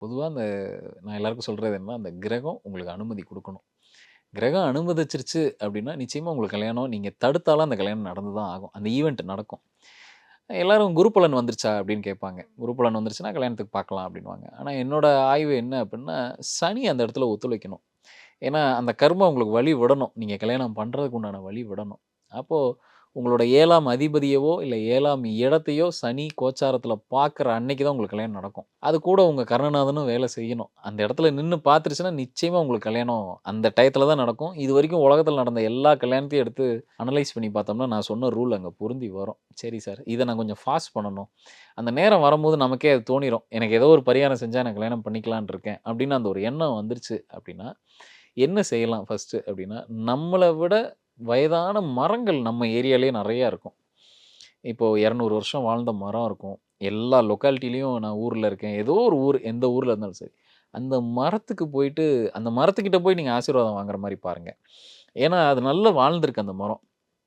பொதுவா நான் எல்லாருக்கும் சொல்றது என்னன்னா, அந்த கிரகம் உங்களுக்கு அனுமதி குடுக்கணும். கிரகம் அனுமதிச்சிருச்சு அப்டின்னா, நிச்சயமா உங்களுக்கு கல்யாணம் நீங்க தடுத்தாலும் அந்த கல்யாணம் நடந்து தான் ஆகும். அந்த ஈவென்ட் நடக்கும். எல்லாரும் குரு பலன் வந்துருச்சா? அப்டின்னு கேட்பாங்க. குரு பலன் வந்துருச்சுன்னா கல்யாணத்துக்கு பார்க்கலாம் அப்டின்னுவாங்க. ஆனா என்னோட ஆய்வு என்ன அப்டின்னா, சனி அந்த இடத்துல ஒத்துழைக்கணும். ஏன்னா, அந்த கர்மா உங்களுக்கு வழி விடணும். நீங்க கல்யாணம் பண்றதுக்கு உண்டான வழி விடணும். அப்போ உங்களோட 7ஆம் அதிபதியவோ, இல்ல 7ஆம் இடத்தையோ சனி கோச்சாரத்தில பார்க்குற அன்னைக்கு தான் உங்களுக்கு கல்யாணம் நடக்கும். அது கூட உங்க கர்ணநாதனும் வேலை செய்யணும். அந்த இடத்துல நின்னு பார்த்துருச்சுன்னா, நிச்சயமா உங்களுக்கு கல்யாணம் அந்த டயத்துல தான் நடக்கும். இதுவரைக்கும் உலகத்துல நடந்த எல்லா கல்யாணத்தையும் எடுத்து அனலைஸ் பண்ணி பார்த்தோம்னா, நான் சொன்ன ரூல் அங்க பொருந்தி வரும். சரி சார், இத நான் கொஞ்சம் ஃபாஸ்ட் பண்ணணும். அந்த நேரம் வரும்போது நமக்கே அது தோணிரும். எனக்கு ஏதோ ஒரு பரிகாரம் செஞ்சா நான் கல்யாணம் பண்ணிக்கலான்னு இருக்கேன். அப்படின்னு அந்த ஒரு எண்ணம் வந்துருச்சு அப்படின்னா, என்ன செய்யலாம் ஃபர்ஸ்ட்டு அப்படின்னா, நம்மள விட வயதான மரங்கள் நம்ம ஏரியாலயே நெறையா இருக்கும். இப்போ 200 வருஷம் வாழ்ந்த மரம் இருக்கும். எல்லா லொக்காலிட்டிலயும் நான் ஊர்ல இருக்கேன். ஏதோ ஒரு ஊர், எந்த ஊர்ல இருந்தாலும் சரி. அந்த மரத்துக்கு போயிட்டு, அந்த மரத்துக்கிட்ட போய் நீங்க ஆசீர்வாதம் வாங்குற மாரி பாருங்க. ஏன்னா, அது நல்லா வாழ்ந்திருக்கு அந்த மரம்.